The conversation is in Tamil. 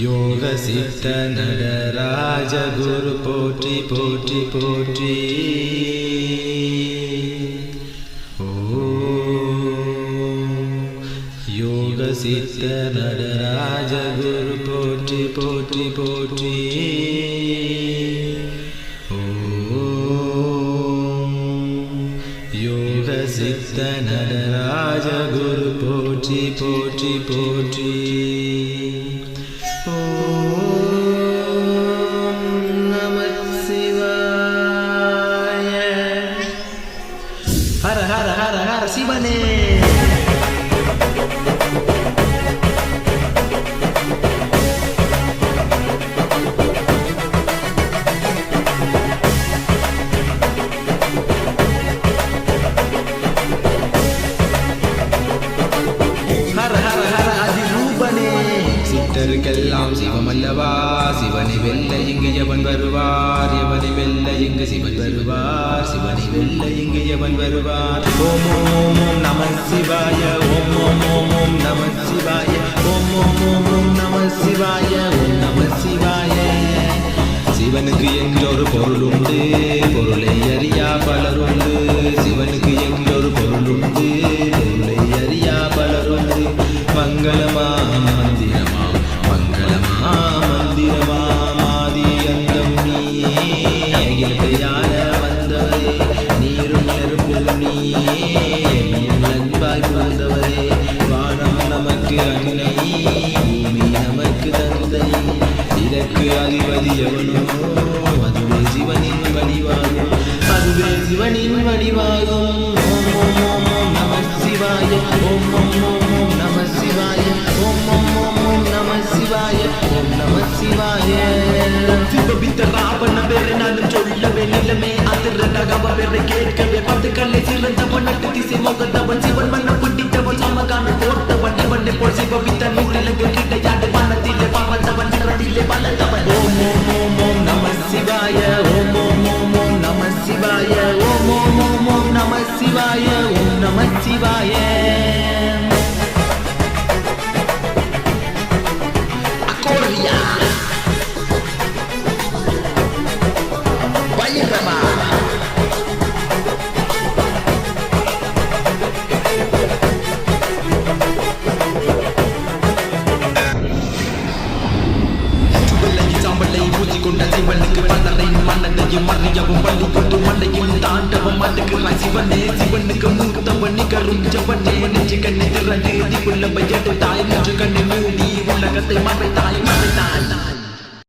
யோக சித்த நடராஜ குரு போற்றி போற்றி போற்றி. யோக சித்த நடராஜ குரு போற்றி போற்றி போற்றி. யோக சித்த நடராஜ குரு போற்றி போற்றி போற்றி. ஹர ஹர ஹர ஹர சிவனே. ஹர ஹர ஹர அதிரூபனே. சித்தருக்கெல்லாம் சிவமல்லவா, சிவனை வெல்ல இங்கு எவன் வருவார், எவனை வெல்ல இங்கு சிவன் வருவார், சிவனை வெல்ல இங்கு எவன் வருவார். ஓம் ஓம் ஓம் ஓம் நம சிவாய, ஓம் ஓம் ஓம் ஓம் நம சிவாய, ஓம் ஓம் ஓம் ஓம் நம சிவாய, ஓம் நம சிவாய. சிவனுக்கு என்றொரு பொருள் உண்டு, பொருளை அறியா பலருண்டு. சிவனுக்கு என்றொரு பொருள் உண்டு, பொருளை அறியா பலருண்டு. மங்களமா மந்திரமா, மங்களமா மந்திரமா, மாதி அந்தம் நீயே, இயற்கையான வந்தவரே, நீரும் நெருப்பும் நீயே, அன்பாய் பிறந்தவரே. வானம் நமக்கு அன்னை, பூமி நமக்கு தந்தை, இதற்கு அதிபதி எவனோ அதுவே சிவனின் வடிவாகும், அதுவே சிவனின் வடிவாகும். ஓம் ஓம் ஓம் ஓம் நம சிவாய, ஓம் ஓம் ஓம் ஓம் நம சிவாய, ஓம் ஓம் ஓம் ஓம் நம சிவாய, ஓம் நம சிவாய. சிவபித்த ராவண பேரை நானும் சொல்லவே, நிலமே அதிரண்டகவ பேரை கேட்கவே, பத்து கல்லை சிறந்தவன், நட்டு திசை மோகத்தவன், சிவன் மன்ன பிடித்தவன், சமகான போட்டவன், இவனை போல் சிவபித்த நூற்றிலங்கு கிடையாது, மனத்திலே பறந்தவன், நிறத்திலே பலந்தவன். ஓம் ஓம் ஓம் ஓம் நம சிவாய, ஓம் ஓம் ஓம் ஓம் நம சிவாய, ஓம் ஓம் ஓம் ஓம் நம சிவாய, ஓம் நம சிவாய. சிவனுக்கு பலரை மன்னனையும் மறையவும் பள்ளி கொண்டு மண்டையும் தாண்டவம் அடுக்கிறாய் சிவனே. சிவனுக்கு மூத்தவன் நிகரும் ஜவனே, நெஞ்சு கண்ணை திரண்டு திக்குள்ள பையடு தாய், நெஞ்சு கண்ணை மூடி உலகத்தை மறைத்தாய் மறைத்தாய்.